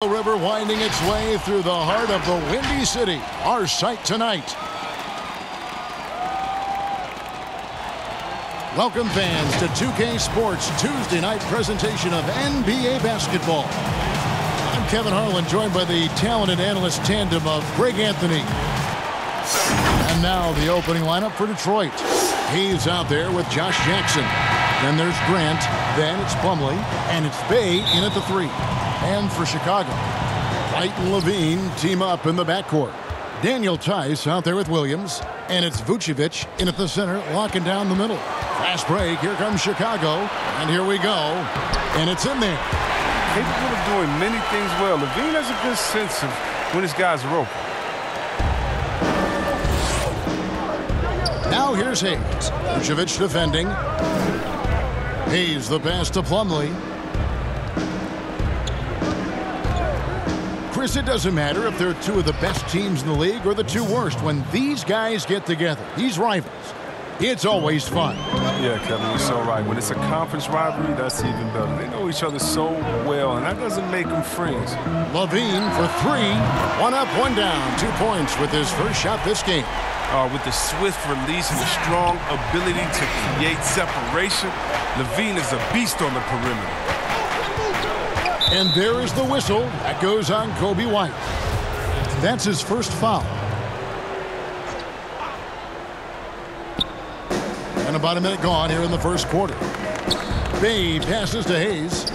The river winding its way through the heart of the Windy City, our sight tonight. Welcome fans to 2K Sports Tuesday night presentation of NBA basketball. I'm Kevin Harlan, joined by the talented analyst tandem of Greg Anthony. And now the opening lineup for Detroit. He's out there with Josh Jackson. Then there's Grant, then it's Plumlee, and it's Bay in at the 3. And for Chicago, White and Levine team up in the backcourt. Daniel Tice out there with Williams, and it's Vucevic in at the center, locking down the middle. Fast break, here comes Chicago, and here we go, and it's in there. Capable of doing many things well. Levine has a good sense of when his guys are open. Now here's Hayes. Vucevic defending. Hayes the pass to Plumlee. Chris, it doesn't matter if they're two of the best teams in the league or the two worst. When these guys get together, these rivals, it's always fun. Yeah, Kevin, you're so right. When it's a conference rivalry, that's even better. They know each other so well, and that doesn't make them friends. Levine for 3. One up, one down. 2 points with his first shot this game. With the swift release and the strong ability to create separation, Levine is a beast on the perimeter. And there is the whistle. That goes on Kobe White. That's his first foul. And about a minute gone here in the first quarter. Bay passes to Hayes.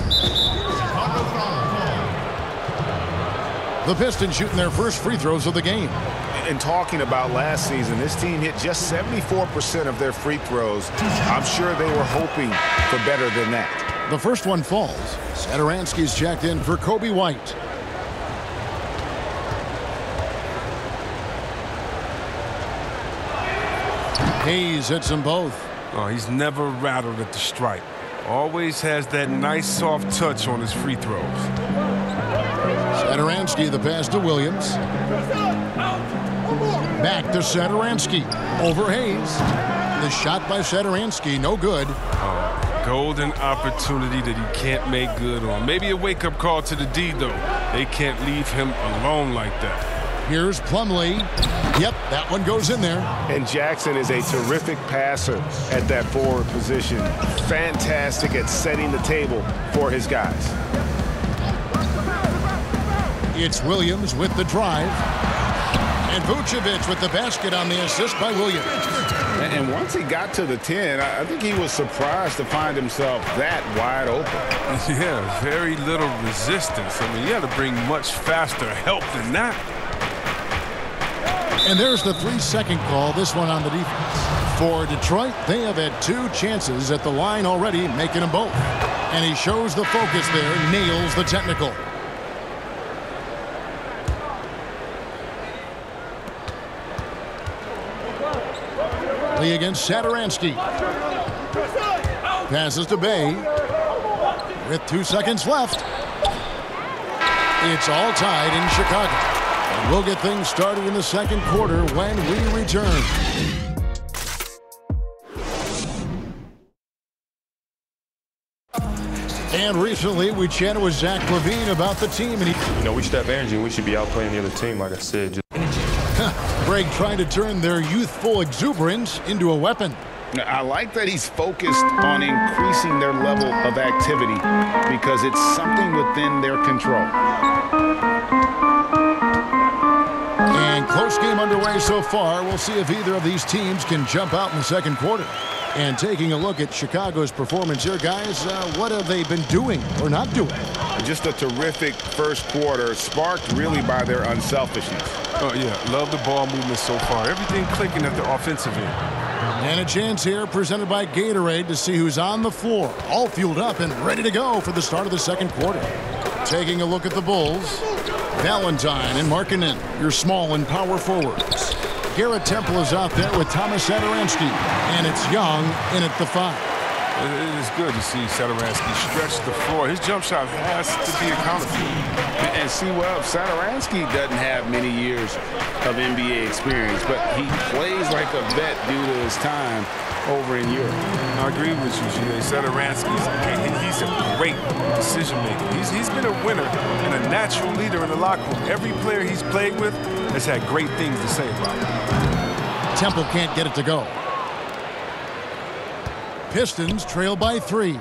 The Pistons shooting their first free throws of the game. And talking about last season, this team hit just 74% of their free throws. I'm sure they were hoping for better than that. The first one falls. Satoransky's checked in for Kobe White. Hayes hits them both. Oh, he's never rattled at the stripe. Always has that nice soft touch on his free throws. Satoransky the pass to Williams. Back to Satoransky. Over Hayes. The shot by Satoransky, no good. Golden opportunity that he can't make good on. Maybe a wake-up call to the D, though. They can't leave him alone like that. Here's Plumlee. Yep, that one goes in there. And Jackson is a terrific passer at that forward position. Fantastic at setting the table for his guys. It's Williams with the drive. And Vucevic with the basket on the assist by Williams. And once he got to the 10, I think he was surprised to find himself that wide open. Yeah, very little resistance. I mean, you got to bring much faster help than that. And there's the 3-second call, this one on the defense. For Detroit, they have had 2 chances at the line already, making them both. And he shows the focus there, nails the technical. Lee against Satoransky. Passes to Bay. With 2 seconds left. It's all tied in Chicago. And we'll get things started in the second quarter when we return. And recently, we chatted with Zach LaVine about the team. And we should have energy and we should be out playing the other team, like I said. Greg trying to turn their youthful exuberance into a weapon. I like that he's focused on increasing their level of activity because it's something within their control. And close game underway so far. We'll see if either of these teams can jump out in the second quarter. And taking a look at Chicago's performance here, guys, what have they been doing or not doing? Just a terrific first quarter, sparked really by their unselfishness. Oh, yeah, love the ball movement so far. Everything clicking at the offensive end. And a chance here presented by Gatorade to see who's on the floor, all fueled up and ready to go for the start of the second quarter. Taking a look at the Bulls, Valentine and Markkanen, your small and power forwards. Garrett Temple is out there with Thomas Satoransky, and it's Young in at the 5. It is good to see Satoransky stretch the floor. His jump shot has to be accounted for. And see, well, Satoransky doesn't have many years of NBA experience, but he plays like a vet due to his time over in Europe. I agree with you, G.A. He's a great decision maker. He's been a winner and a natural leader in the locker room. Every player he's played with has had great things to say about him. Temple can't get it to go. Pistons trail by 3.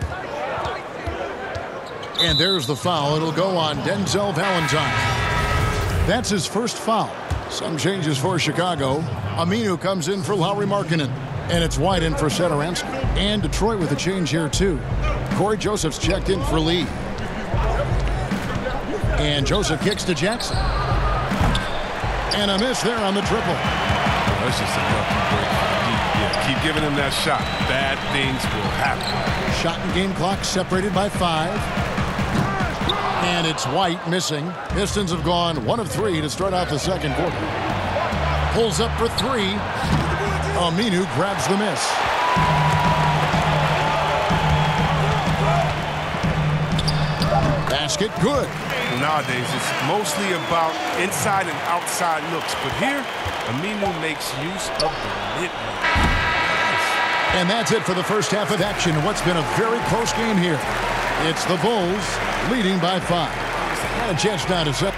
And there's the foul. It'll go on Denzel Valentine. That's his first foul. Some changes for Chicago. Aminu comes in for Lauri Markkanen. And it's White in for Satoransky. And Detroit with a change here, too. Corey Joseph's checked in for Lee. And Joseph kicks to Jackson. And a miss there on the triple. That's just enough to break. Yeah, keep giving him that shot. Bad things will happen. Shot and game clock separated by 5. And it's White missing. Pistons have gone 1 of 3 to start out the second quarter. Pulls up for 3. Aminu grabs the miss. Basket good. Nowadays, it's mostly about inside and outside looks. But here, Aminu makes use of the mid-range. And that's it for the first half of action. What's been a very close game here. It's the Bulls leading by 5. And a chance now to set.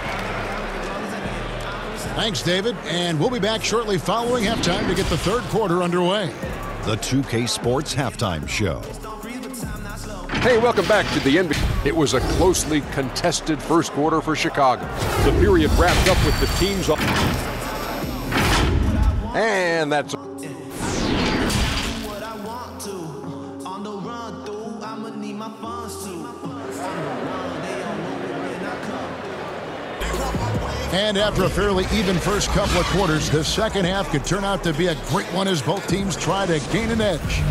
Thanks, David. And we'll be back shortly following halftime to get the third quarter underway. The 2K Sports Halftime Show. Hey, welcome back to the NBA. It was a closely contested first quarter for Chicago. The period wrapped up with the teams on. And that's. And after a fairly even first couple of quarters, the second half could turn out to be a great one as both teams try to gain an edge.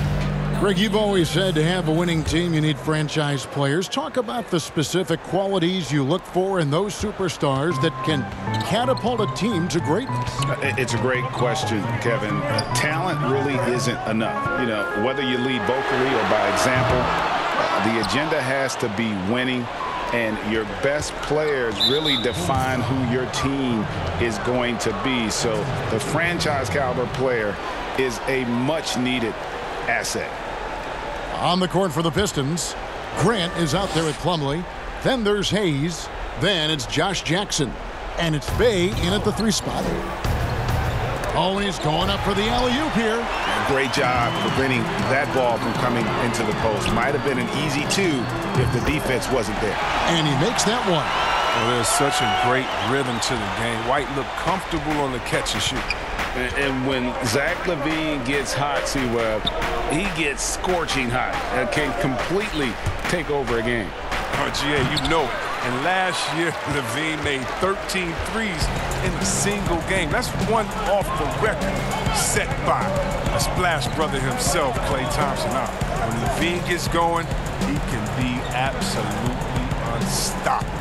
Greg, you've always said to have a winning team, you need franchise players. Talk about the specific qualities you look for in those superstars that can catapult a team to greatness. It's a great question, Kevin. Talent really isn't enough. You know, whether you lead vocally or by example, the agenda has to be winning. And your best players really define who your team is going to be. So the franchise caliber player is a much-needed asset. On the court for the Pistons, Grant is out there with Plumlee. Then there's Hayes. Then it's Josh Jackson. And it's Bay in at the 3 spot. Oh, and he's going up for the alley-oop here. Great job preventing that ball from coming into the post. Might have been an easy 2 if the defense wasn't there. And he makes that one. Well, there's such a great rhythm to the game. White looked comfortable on the catch and shoot. And when Zach LaVine gets hot, see, well, he gets scorching hot and can completely take over a game. Oh, GA, you know it. And last year, LaVine made 13 threes in a single game. That's one off the record set by a splash brother himself, Klay Thompson. Now, when LaVine gets going, he can be absolutely unstoppable.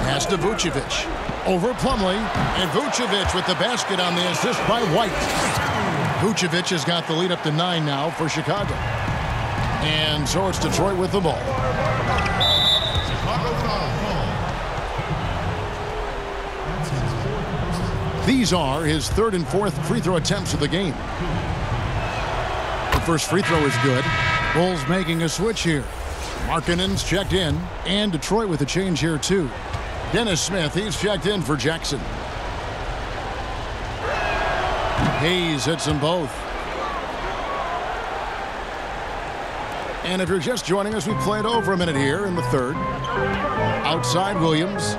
Pass to Vucevic. Over Plumlee. And Vucevic with the basket on the assist by White. Vucevic has got the lead up to 9 now for Chicago. And so it's Detroit with the ball. These are his 3rd and 4th free throw attempts of the game. The first free throw is good. Bulls making a switch here. Markkanen's checked in, and Detroit with a change here too. Dennis Smith, he's checked in for Jackson. Hayes hits them both. And if you're just joining us, we played over a minute here in the 3rd. Outside Williams.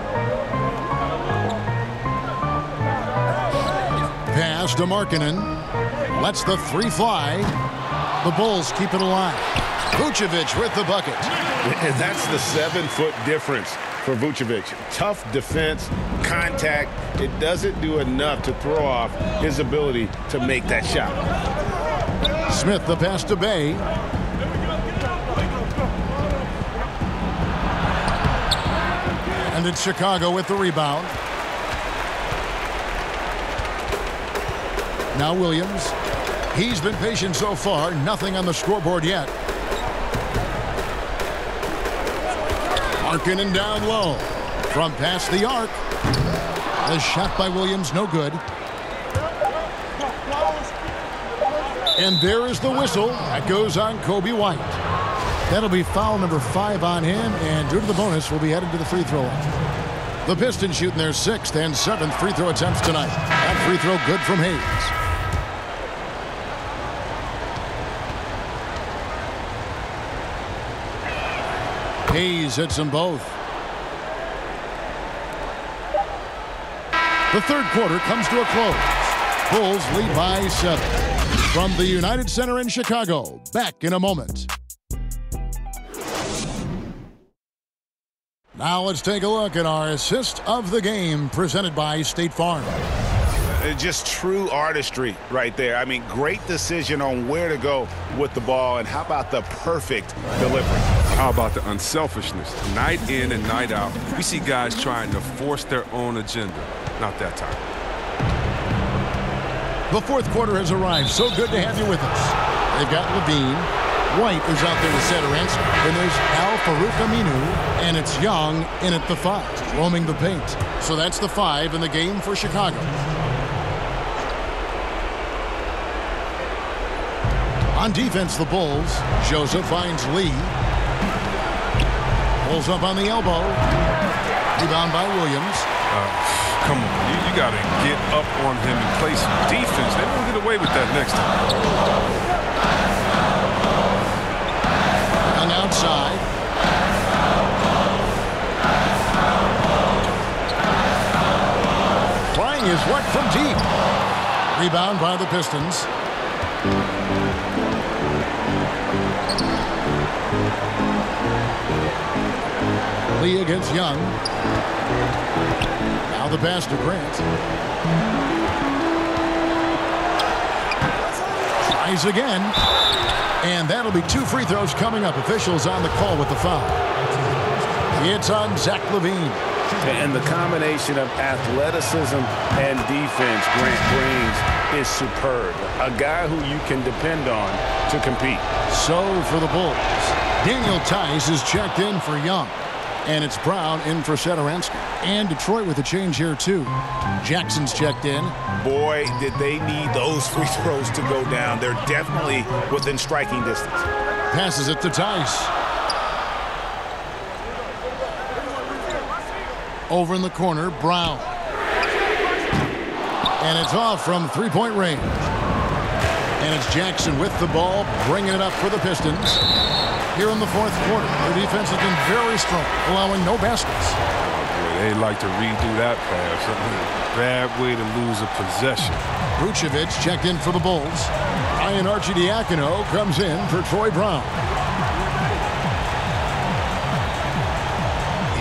Pass to Markkanen. Lets the 3 fly. The Bulls keep it alive. Vucevic with the bucket. And that's the 7-foot difference for Vucevic. Tough defense, contact. It doesn't do enough to throw off his ability to make that shot. Smith the pass to Bay. And it's Chicago with the rebound. Now Williams. He's been patient so far. Nothing on the scoreboard yet. Markkanen down low. From past the arc. The shot by Williams, no good. And there is the whistle. That goes on Kobe White. That'll be foul number 5 on him, and due to the bonus, will be headed to the free throw line. The Pistons shooting their 6th and 7th free throw attempts tonight. That free throw good from Hayes. Hayes hits them both. The third quarter comes to a close. Bulls lead by 7. From the United Center in Chicago, back in a moment. Now let's take a look at our assist of the game presented by State Farm. Just true artistry right there. I mean, great decision on where to go with the ball, and how about the perfect delivery? How about the unselfishness? Night in and night out, we see guys trying to force their own agenda. Not that time. The fourth quarter has arrived. So good to have you with us. They've got Levine. White is out there to set her answer. Then there's Al Farouk Aminu, and it's Young in at the 5, roaming the paint. So that's the 5 in the game for Chicago. On defense, the Bulls. Joseph finds Lee. Pulls up on the elbow. Rebound by Williams. Come on, you got to get up on him and play some defense. They won't get away with that next time. And outside. Trying his work from deep. Rebound by the Pistons. Lee against Young. Now the pass to Grant. Tries again. And that'll be 2 free throws coming up. Officials on the call with the foul. It's on Zach LaVine. And the combination of athleticism and defense Grant brings is superb. A guy who you can depend on to compete. So for the Bulls, Daniel Tice is checked in for Young. And it's Brown in for Satoransky. And Detroit with a change here, too. Jackson's checked in. Boy, did they need those free throws to go down. They're definitely within striking distance. Passes it to Tice. Over in the corner, Brown. And it's off from three-point range. And it's Jackson with the ball, bringing it up for the Pistons. Here in the fourth quarter, their defense has been very strong, allowing no baskets. They like to redo that pass. Bad way to lose a possession. Vucevic checked in for the Bulls. Ryan Arcidiacono comes in for Troy Brown.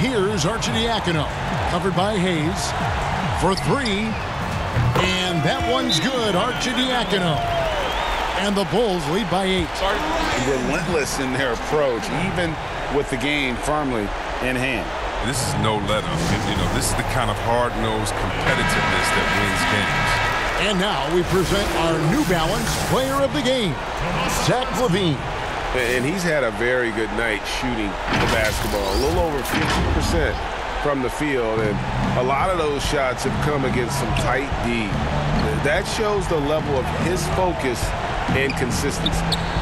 Here's Arcidiacono, covered by Hayes for 3. And that one's good, Arcidiacono. And the Bulls lead by 8. Relentless in their approach, even with the game firmly in hand. This is no let up. You know, this is the kind of hard-nosed competitiveness that wins games. And now we present our New Balance player of the game, Zach LaVine. And he's had a very good night shooting the basketball. A little over 50% from the field, and a lot of those shots have come against some tight D. That shows the level of his focus and consistency.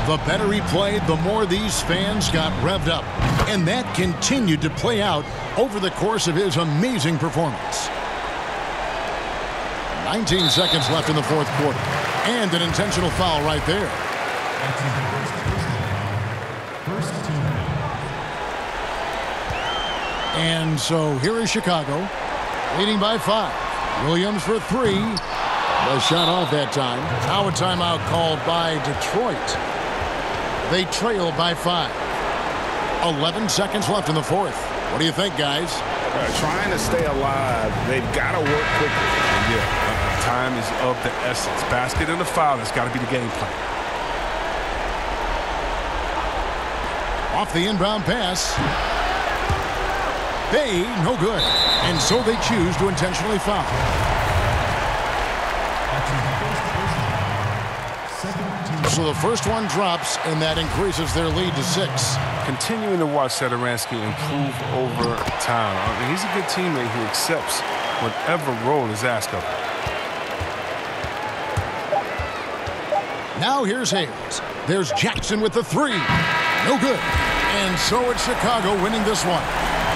The better he played, the more these fans got revved up. And that continued to play out over the course of his amazing performance. 19 seconds left in the fourth quarter. And an intentional foul right there. And so here is Chicago, leading by 5. Williams for 3. The shot off that time. Now a timeout called by Detroit. They trail by 5. 11 seconds left in the fourth. What do you think, guys? Trying to stay alive. They've got to work quickly. Yeah, time is of the essence. Basket and a foul. That's got to be the game plan. Off the inbound pass. No good. And so they choose to intentionally foul. So the first one drops, and that increases their lead to 6. Continuing to watch Satoransky improve over time. I mean, he's a good teammate who accepts whatever role is asked of him. Now here's Hayes. There's Jackson with the 3. No good. And so it's Chicago winning this one.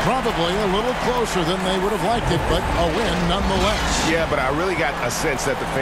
Probably a little closer than they would have liked it, but a win nonetheless. Yeah, but I really got a sense that the fans